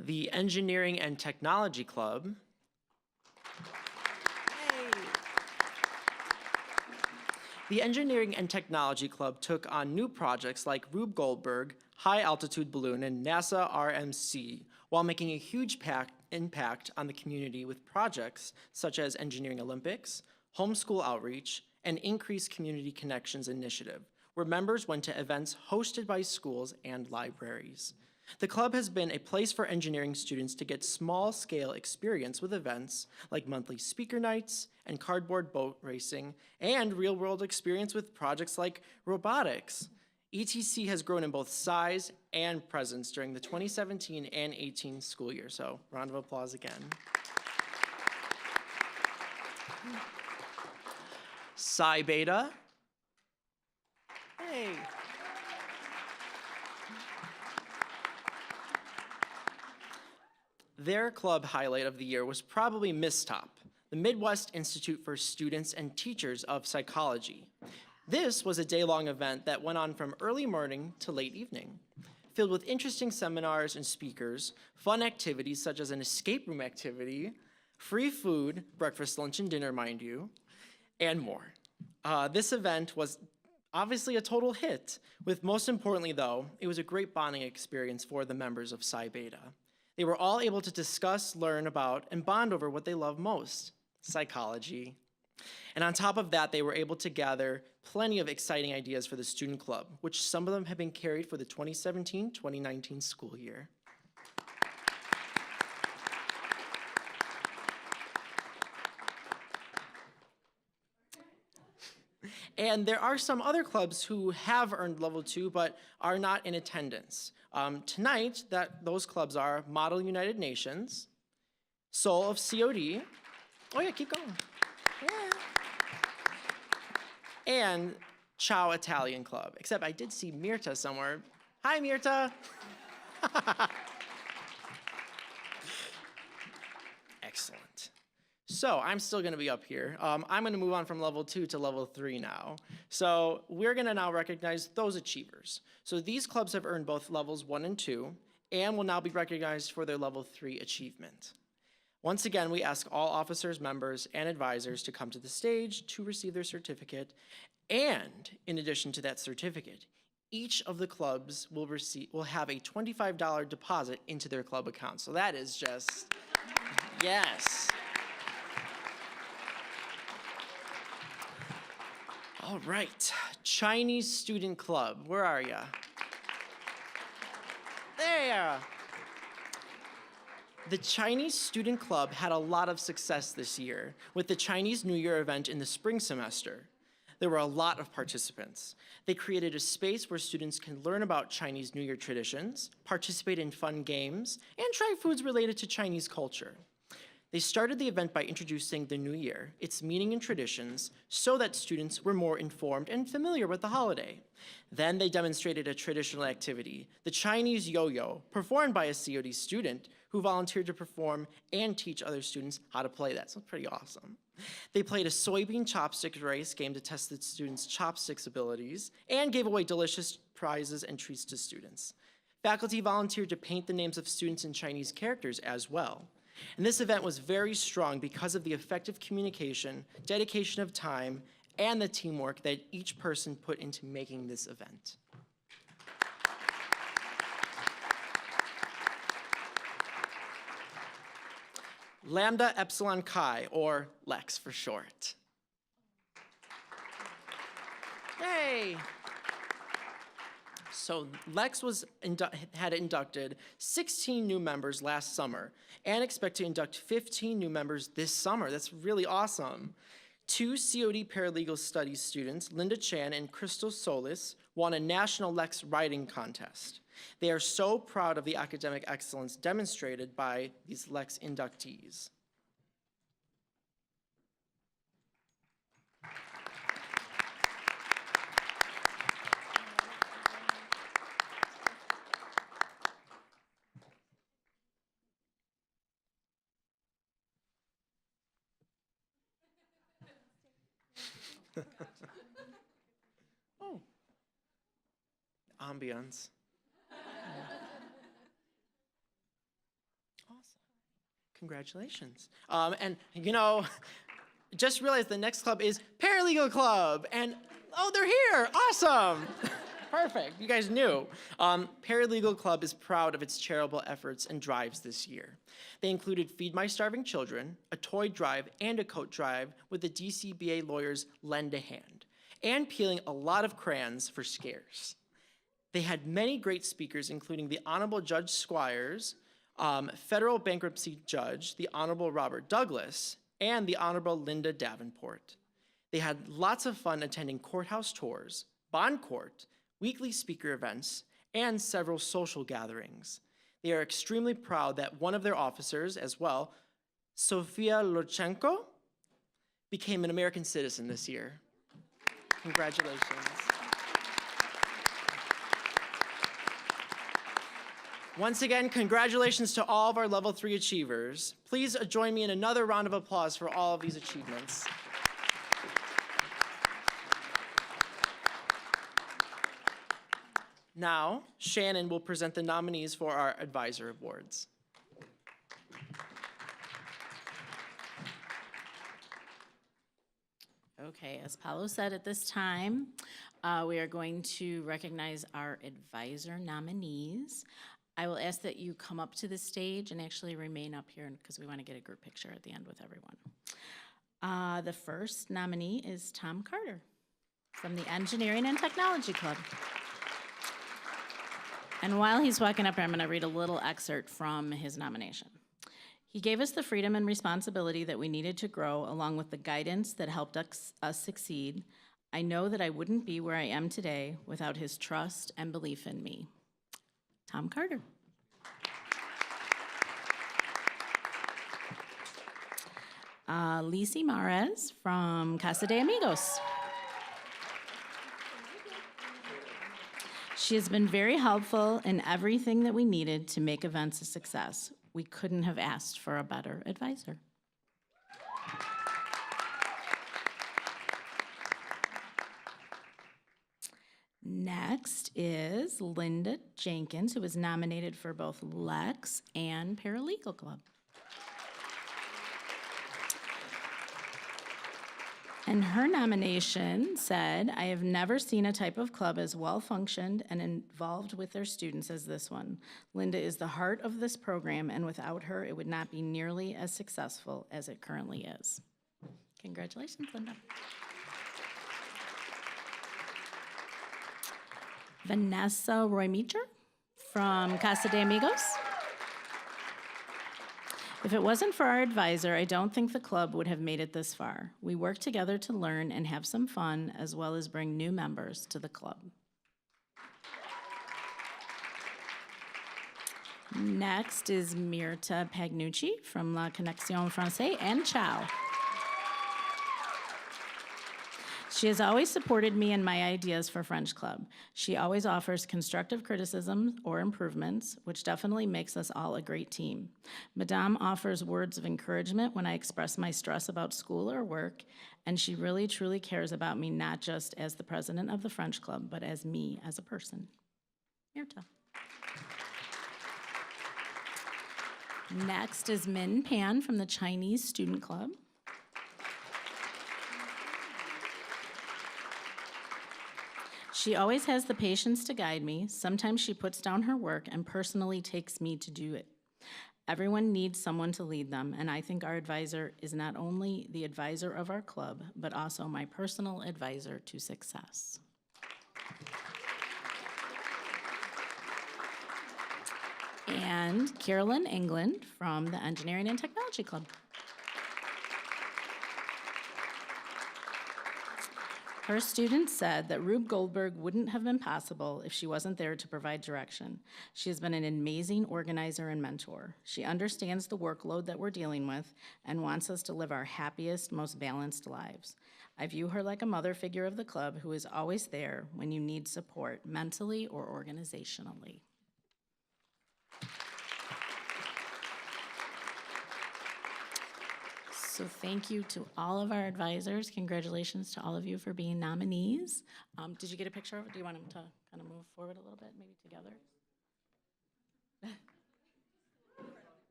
The Engineering and Technology Club. The Engineering and Technology Club took on new projects like Rube Goldberg, High Altitude Balloon, and NASA RMC, while making a huge impact on the community with projects such as Engineering Olympics, Homeschool Outreach, and Increased Community Connections Initiative, where members went to events hosted by schools and libraries. The club has been a place for engineering students to get small-scale experience with events like monthly speaker nights and cardboard boat racing, and real-world experience with projects like robotics. ETC has grown in both size and presence during the 2017 and 18 school year, so round of applause again. Psi Beta. Hey. Their club highlight of the year was probably MISTOP, the Midwest Institute for Students and Teachers of Psychology. This was a day-long event that went on from early morning to late evening, filled with interesting seminars and speakers, fun activities such as an escape room activity, free food, breakfast, lunch, and dinner, mind you, and more. This event was obviously a total hit, with most importantly though, it was a great bonding experience for the members of Psi Beta. They were all able to discuss, learn about, and bond over what they love most, psychology. And on top of that, they were able to gather plenty of exciting ideas for the student club, which some of them have been carried for the 2017-2019 school year. And there are some other clubs who have earned level 2 but are not in attendance. Tonight, those clubs are Model United Nations, Soul of COD, oh yeah, keep going, yeah. And Ciao Italian Club, except I did see Mirta somewhere. Hi, Mirta. Excellent. So I'm still gonna be up here. I'm gonna move on from level 2 to level 3 now. So we're gonna now recognize those achievers. So these clubs have earned both levels 1 and 2, and will now be recognized for their level 3 achievement. Once again, we ask all officers, members, and advisors to come to the stage to receive their certificate. And in addition to that certificate, each of the clubs will have a $25 deposit into their club account. So that is just, yes. All right, Chinese Student Club, where are ya? There. The Chinese Student Club had a lot of success this year with the Chinese New Year event in the spring semester. There were a lot of participants. They created a space where students can learn about Chinese New Year traditions, participate in fun games, and try foods related to Chinese culture. They started the event by introducing the New Year, its meaning and traditions, so that students were more informed and familiar with the holiday. Then they demonstrated a traditional activity, the Chinese yo-yo, performed by a COD student who volunteered to perform and teach other students how to play that. So it's pretty awesome. They played a soybean chopstick race game to test the students' chopsticks abilities and gave away delicious prizes and treats to students. Faculty volunteered to paint the names of students in Chinese characters as well. And this event was very strong because of the effective communication, dedication of time, and the teamwork that each person put into making this event. Lambda Epsilon Chi, or LEX for short. Yay! So LEX had inducted 16 new members last summer and expect to induct 15 new members this summer. That's really awesome. 2 COD Paralegal Studies students, Linda Chan and Crystal Solis, won a national LEX writing contest. They are so proud of the academic excellence demonstrated by these LEX inductees. Oh, ambience. Awesome. Congratulations. And you know, just realized the next club is Paralegal Club, and oh, they're here. Awesome. Perfect. You guys knew. Paralegal Club is proud of its charitable efforts and drives this year. They included Feed My Starving Children, a toy drive, and a coat drive with the DCBA lawyers Lend a Hand, and peeling a lot of crayons for scares. They had many great speakers, including the Honorable Judge Squires, Federal Bankruptcy Judge, the Honorable Robert Douglas, and the Honorable Linda Davenport. They had lots of fun attending courthouse tours, bond court, weekly speaker events, and several social gatherings. They are extremely proud that one of their officers as well, Sofia Lorchenko, became an American citizen this year. Congratulations. Once again, congratulations to all of our level 3 achievers. Please join me in another round of applause for all of these achievements. Now, Shannon will present the nominees for our advisor awards. Okay, as Paulo said, at this time, we are going to recognize our advisor nominees. I will ask that you come up to the stage and actually remain up here because we want to get a group picture at the end with everyone. The first nominee is Tom Carter from the Engineering and Technology Club. And while he's walking up here, I'm going to read a little excerpt from his nomination. He gave us the freedom and responsibility that we needed to grow, along with the guidance that helped us succeed. I know that I wouldn't be where I am today without his trust and belief in me. Tom Carter. Lisi Mares from Casa de Amigos. She has been very helpful in everything that we needed to make events a success. We couldn't have asked for a better advisor. Next, Next is Linda Jenkins, who was nominated for both Lex and Paralegal Club. And her nomination said, "I have never seen a type of club as well-functioned and involved with their students as this one. Linda is the heart of this program, and without her, it would not be nearly as successful as it currently is." Congratulations, Linda. Vanessa Roy-Meacher from Casa de Amigos. "If it wasn't for our advisor, I don't think the club would have made it this far. We work together to learn and have some fun, as well as bring new members to the club." Next is Mirta Pagnucci from La Connexion Francais and Ciao. "She has always supported me and my ideas for French Club. She always offers constructive criticism or improvements, which definitely makes us all a great team. Madame offers words of encouragement when I express my stress about school or work, and she really truly cares about me not just as the president of the French Club, but as me as a person." Mirta. Next is Min Pan from the Chinese Student Club. "She always has the patience to guide me. Sometimes she puts down her work and personally takes me to do it. Everyone needs someone to lead them, and I think our advisor is not only the advisor of our club, but also my personal advisor to success." And Carolyn England from the Engineering and Technology Club. Her students said that Rube Goldberg wouldn't have been possible if she wasn't there to provide direction. She has been an amazing organizer and mentor. She understands the workload that we're dealing with and wants us to live our happiest, most balanced lives. I view her like a mother figure of the club who is always there when you need support, mentally or organizationally. So thank you to all of our advisors. Congratulations to all of you for being nominees. Did you get a picture of it? Do you want them to kind of move forward a little bit, maybe together?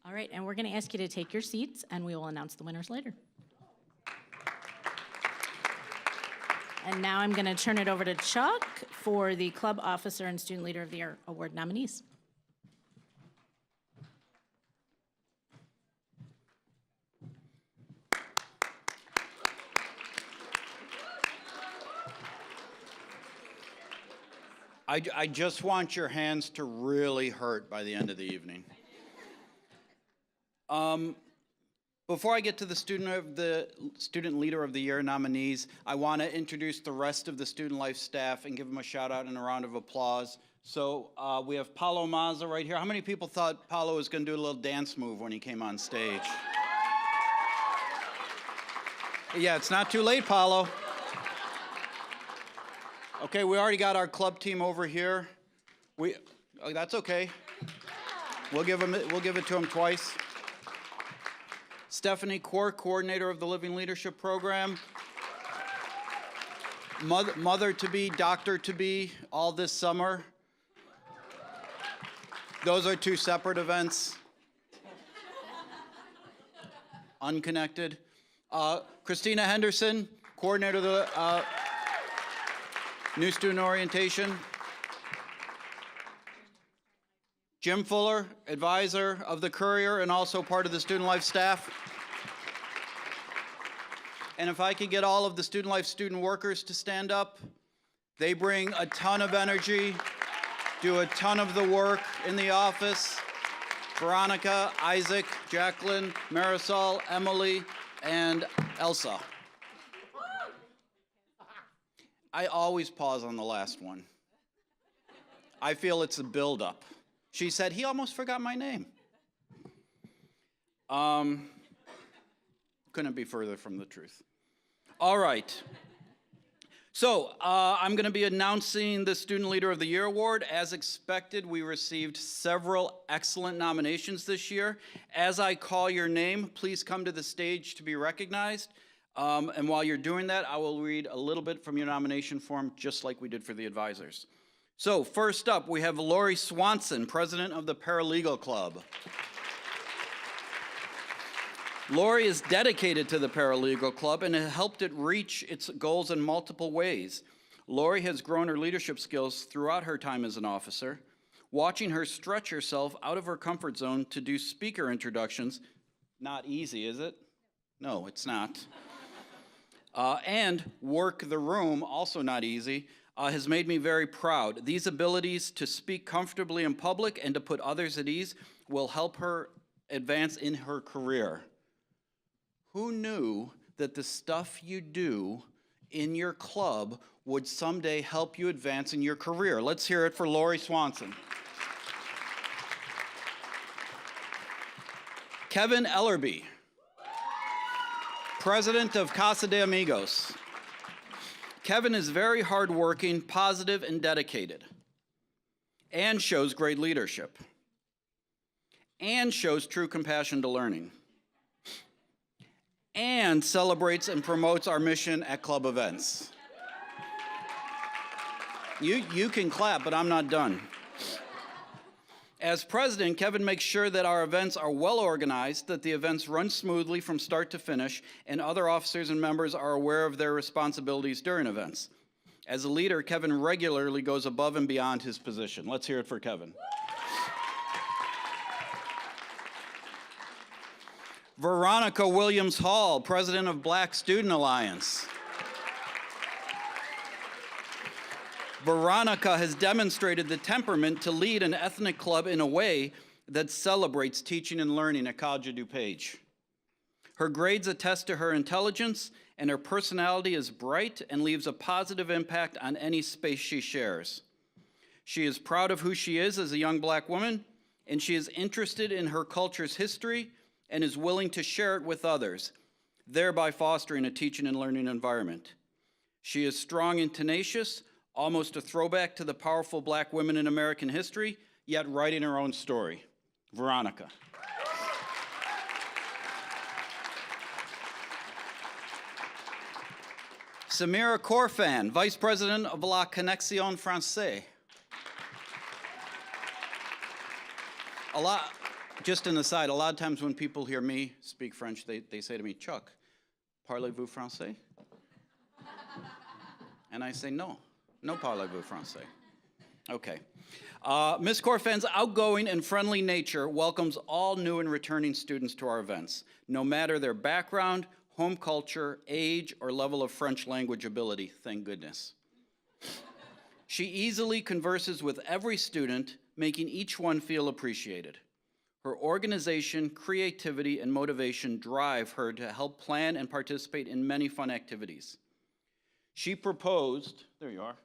All right, and we're going to ask you to take your seats, and we will announce the winners later. And now I'm going to turn it over to Chuck for the Club Officer and Student Leader of the Year Award nominees. I just want your hands to really hurt by the end of the evening. Before I get to the Student Leader of the Year nominees, I want to introduce the rest of the Student Life staff and give them a shout out and a round of applause. So we have Paulo Mazza right here. How many people thought Paulo was going to do a little dance move when he came on stage? Yeah, it's not too late, Paulo. Okay, we already got our club team over here. That's okay. We'll give it to him twice. Stephanie Quirk, coordinator of the Living Leadership Program. Mother-to-be, doctor-to-be, all this summer. Those are two separate events. Unconnected. Christina Henderson, coordinator of the New Student Orientation. Jim Fuller, advisor of the Courier and also part of the Student Life staff. And if I could get all of the Student Life student workers to stand up, they bring a ton of energy, do a ton of the work in the office. Veronica, Isaac, Jacqueline, Marisol, Emily, and Elsa. I always pause on the last one. I feel it's a build-up. She said, he almost forgot my name. Couldn't be further from the truth. All right. So I'm going to be announcing the Student Leader of the Year Award. As expected, we received several excellent nominations this year. As I call your name, please come to the stage to be recognized. And while you're doing that, I will read a little bit from your nomination form, just like we did for the advisors. So first up, we have Lori Swanson, President of the Paralegal Club. Lori is dedicated to the Paralegal Club and has helped it reach its goals in multiple ways. Lori has grown her leadership skills throughout her time as an officer. Watching her stretch herself out of her comfort zone to do speaker introductions, not easy, is it? No, it's not. And work the room, also not easy, has made me very proud. These abilities to speak comfortably in public and to put others at ease will help her advance in her career. Who knew that the stuff you do in your club would someday help you advance in your career? Let's hear it for Lori Swanson. Kevin Ellerby, President of Casa de Amigos. Kevin is very hardworking, positive, and dedicated, and shows great leadership, and shows true compassion to learning, and celebrates and promotes our mission at club events. You can clap, but I'm not done. As president, Kevin makes sure that our events are well organized, that the events run smoothly from start to finish, and other officers and members are aware of their responsibilities during events. As a leader, Kevin regularly goes above and beyond his position. Let's hear it for Kevin. Veronica Williams Hall, President of Black Student Alliance. Veronica has demonstrated the temperament to lead an ethnic club in a way that celebrates teaching and learning at College of DuPage. Her grades attest to her intelligence, and her personality is bright and leaves a positive impact on any space she shares. She is proud of who she is as a young black woman, and she is interested in her culture's history and is willing to share it with others, thereby fostering a teaching and learning environment. She is strong and tenacious, almost a throwback to the powerful black women in American history, yet writing her own story. Veronica. Samira Corfan, Vice President of La Connexion Française. Just an aside, a lot of times when people hear me speak French, they say to me, Chuck, parlez-vous français? And I say, no parlez-vous français. Okay. Ms. Corfan's outgoing and friendly nature welcomes all new and returning students to our events, no matter their background, home culture, age, or level of French language ability, thank goodness. She easily converses with every student, making each one feel appreciated. Her organization, creativity, and motivation drive her to help plan and participate in many fun activities. She proposed, there you are,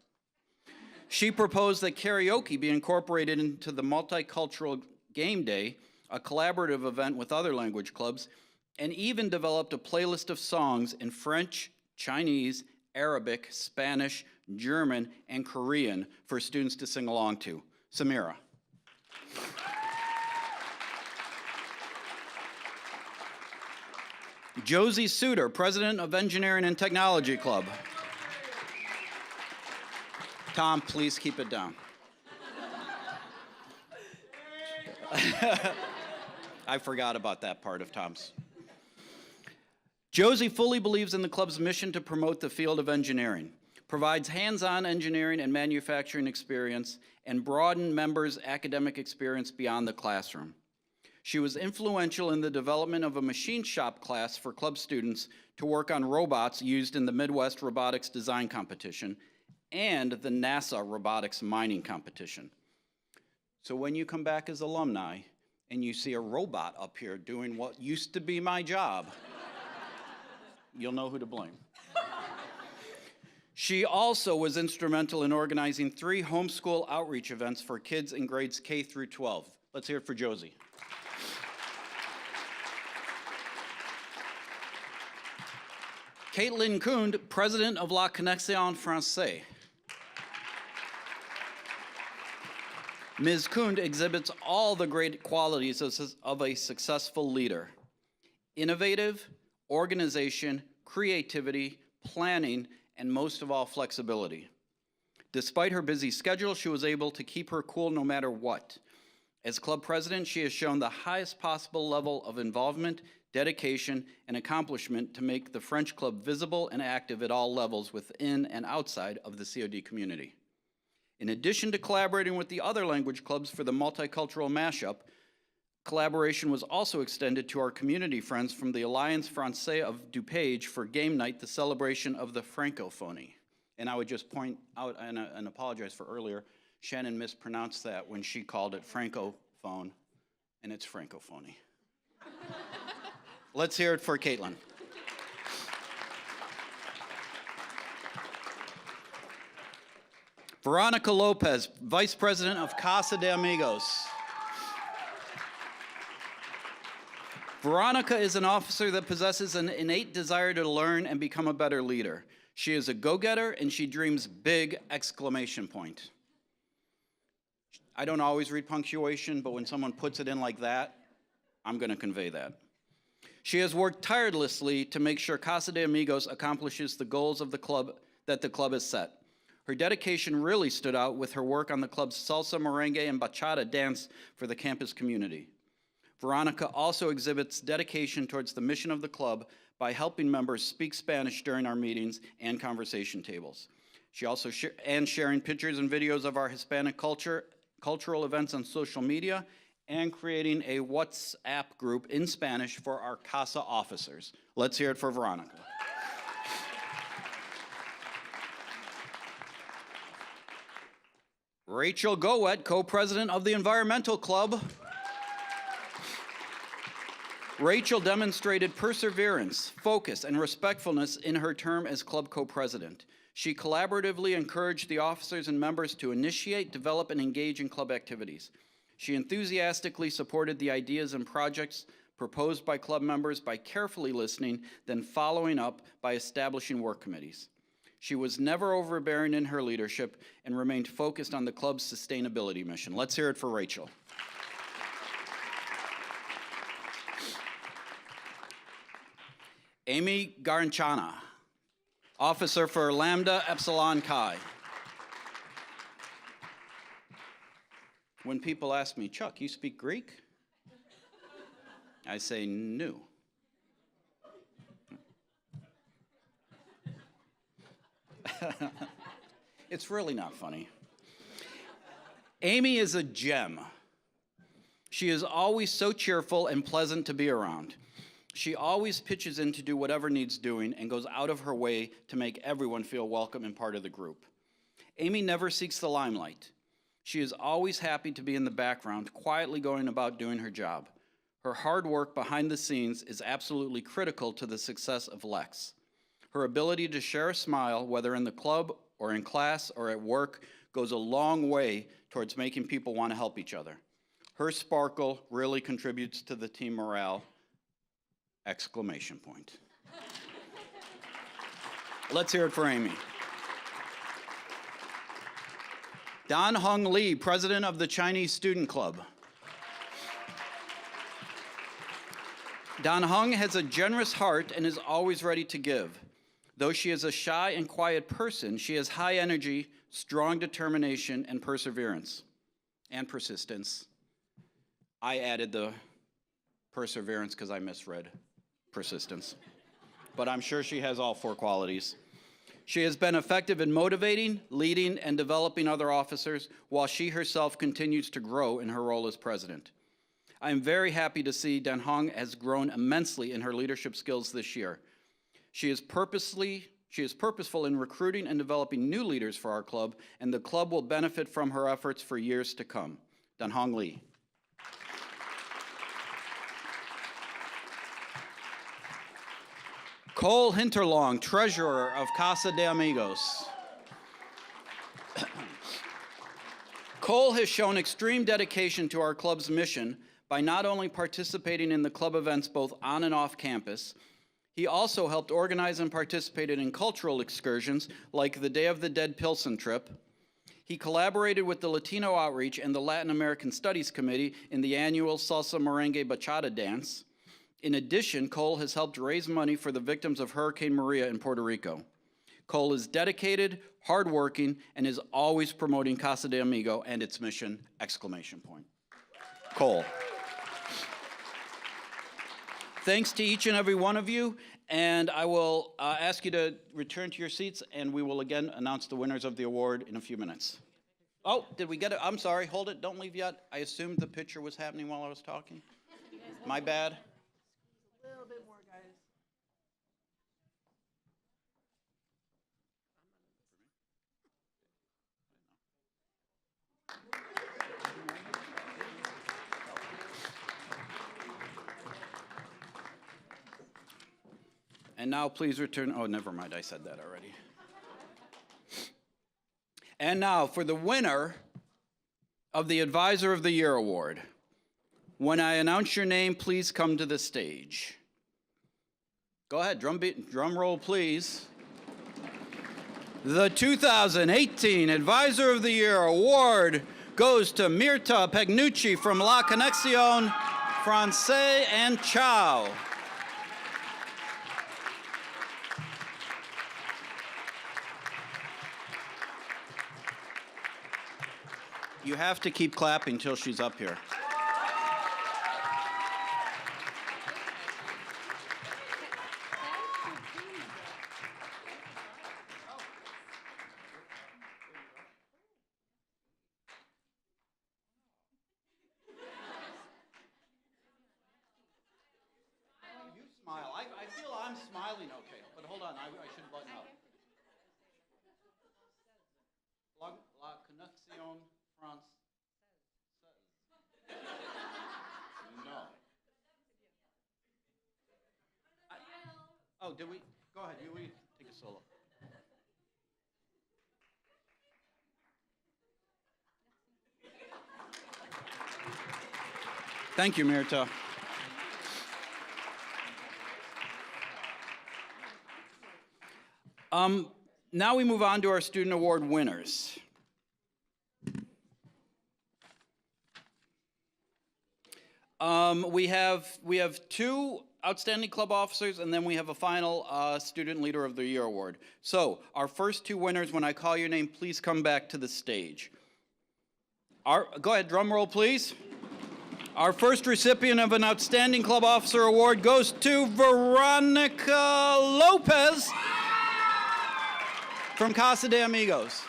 she proposed that karaoke be incorporated into the Multicultural Game Day, a collaborative event with other language clubs, and even developed a playlist of songs in French, Chinese, Arabic, Spanish, German, and Korean for students to sing along to. Samira. Josie Suter, President of Engineering and Technology Club. Tom, please keep it down. I forgot about that part of Tom's. Josie fully believes in the club's mission to promote the field of engineering, provides hands-on engineering and manufacturing experience, and broaden members' academic experience beyond the classroom. She was influential in the development of a machine shop class for club students to work on robots used in the Midwest Robotics Design Competition and the NASA Robotics Mining Competition. So when you come back as alumni and you see a robot up here doing what used to be my job, you'll know who to blame. She also was instrumental in organizing 3 homeschool outreach events for kids in grades K through 12. Let's hear it for Josie. Caitlin Kund, President of La Connexion Française. Ms. Kund exhibits all the great qualities of a successful leader: innovative, organization, creativity, planning, and most of all, flexibility. Despite her busy schedule, she was able to keep her cool no matter what. As club president, she has shown the highest possible level of involvement, dedication, and accomplishment to make the French Club visible and active at all levels within and outside of the COD community. In addition to collaborating with the other language clubs for the multicultural mashup, collaboration was also extended to our community friends from the Alliance Française of DuPage for game night, the celebration of the Francophonie. And I would just point out and apologize for earlier, Shannon mispronounced that when she called it Francophone, and it's Francophonie. Let's hear it for Caitlin. Veronica Lopez, Vice President of Casa de Amigos. Veronica is an officer that possesses an innate desire to learn and become a better leader. She is a go-getter and she dreams big, exclamation point. I don't always read punctuation, but when someone puts it in like that, I'm going to convey that. She has worked tirelessly to make sure Casa de Amigos accomplishes the goals of the club that the club has set. Her dedication really stood out with her work on the club's salsa, merengue, and bachata dance for the campus community. Veronica also exhibits dedication towards the mission of the club by helping members speak Spanish during our meetings and conversation tables. She also sharing pictures and videos of our Hispanic cultural events on social media, and creating a WhatsApp group in Spanish for our CASA officers. Let's hear it for Veronica. Rachel Gowet, co-president of the Environmental Club. Rachel demonstrated perseverance, focus, and respectfulness in her term as club co-president. She collaboratively encouraged the officers and members to initiate, develop, and engage in club activities. She enthusiastically supported the ideas and projects proposed by club members by carefully listening, then following up by establishing work committees. She was never overbearing in her leadership and remained focused on the club's sustainability mission. Let's hear it for Rachel. Amy Garanchana, officer for Lambda Epsilon Chi. When people ask me, Chuck, you speak Greek? I say, no. It's really not funny. Amy is a gem. She is always so cheerful and pleasant to be around. She always pitches in to do whatever needs doing and goes out of her way to make everyone feel welcome and part of the group. Amy never seeks the limelight. She is always happy to be in the background, quietly going about doing her job. Her hard work behind the scenes is absolutely critical to the success of Lex. Her ability to share a smile, whether in the club or in class or at work, goes a long way towards making people want to help each other. Her sparkle really contributes to the team morale, exclamation point. Let's hear it for Amy. Don Hung Lee, president of the Chinese Student Club. Don Hung has a generous heart and is always ready to give. Though she is a shy and quiet person, she has high energy, strong determination, and perseverance, and persistence. I added the perseverance because I misread persistence. But I'm sure she has all four qualities. She has been effective in motivating, leading, and developing other officers, while she herself continues to grow in her role as president. I am very happy to see Dan Hong has grown immensely in her leadership skills this year. She is purposeful in recruiting and developing new leaders for our club, and the club will benefit from her efforts for years to come. Dan Hong Lee. Cole Hinterlong, treasurer of Casa de Amigos. Cole has shown extreme dedication to our club's mission by not only participating in the club events both on and off campus, He also helped organize and participated in cultural excursions like the Day of the Dead Pilsen trip. He collaborated with the Latino Outreach and the Latin American Studies Committee in the annual Salsa Merengue Bachata dance. In addition, Cole has helped raise money for the victims of Hurricane Maria in Puerto Rico. Cole is dedicated, hardworking, and is always promoting Casa de Amigo and its mission, exclamation point. Cole. Thanks to each and every one of you, and I will ask you to return to your seats, and we will again announce the winners of the award in a few minutes. Oh, did we get it? I'm sorry, hold it, don't leave yet. I assumed the picture was happening while I was talking. My bad. A little bit more, guys. And now please return, oh, never mind, I said that already. And now for the winner of the Advisor of the Year Award. When I announce your name, please come to the stage. Go ahead, drum roll, please. The 2018 Advisor of the Year Award goes to Mirta Pegnucci from La Conexión Francés and Ciao. You have to keep clapping till she's up here. You smile. I feel I'm smiling okay, but hold on, I should button up. La Conexión France. No. Oh, did we? Go ahead, you take a solo. Thank you, Mirta. Now we move on to our student award winners. We have two outstanding club officers, and then we have a final Student Leader of the Year award. So our first two winners, when I call your name, please come back to the stage. Go ahead, drum roll, please. Our first recipient of an Outstanding Club Officer Award goes to Veronica Lopez from Casa de Amigos.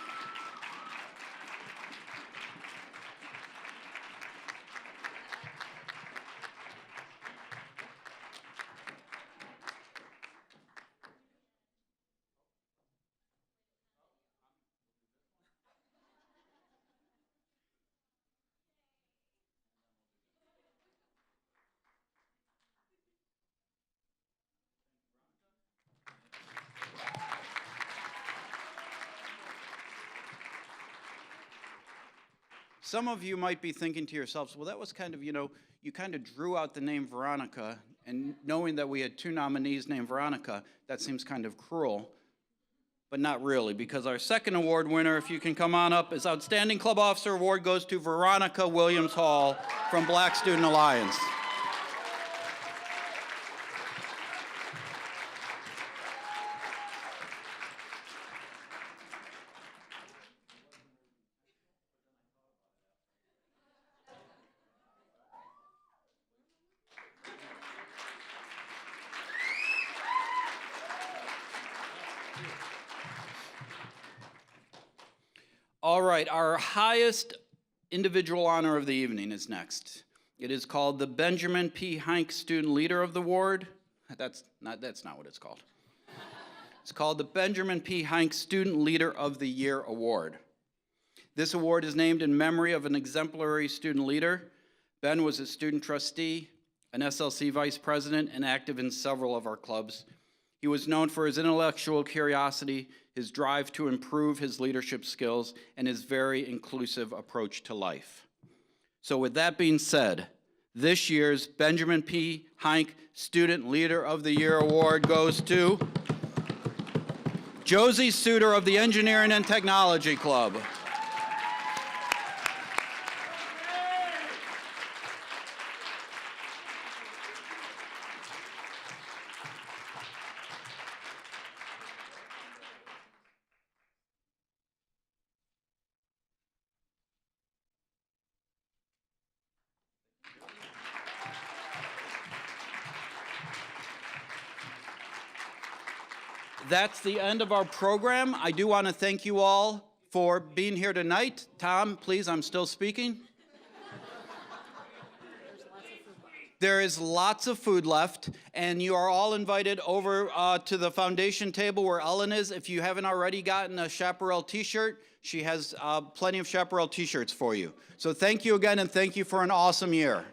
Some of you might be thinking to yourselves, well, that was kind of, you kind of drew out the name Veronica, and knowing that we had two nominees named Veronica, that seems kind of cruel. But not really, because our second award winner, if you can come on up, is Outstanding Club Officer Award goes to Veronica Williams Hall from Black Student Alliance. All right, our highest individual honor of the evening is next. It is called the Benjamin P. Hink Student Leader of the Award. That's not what it's called. It's called the Benjamin P. Hink Student Leader of the Year Award. This award is named in memory of an exemplary student leader. Ben was a student trustee, an SLC vice president, and active in several of our clubs. He was known for his intellectual curiosity, his drive to improve his leadership skills, and his very inclusive approach to life. So with that being said, This year's Benjamin P. Heinck Student Leader of the Year Award goes to Josie Suter of the Engineering and Technology Club. That's the end of our program. I do want to thank you all for being here tonight. Tom, please, I'm still speaking. There is lots of food left, and you are all invited over to the foundation table where Ellen is. If you haven't already gotten a Chaparral t-shirt, she has plenty of Chaparral t-shirts for you. So thank you again, and thank you for an awesome year.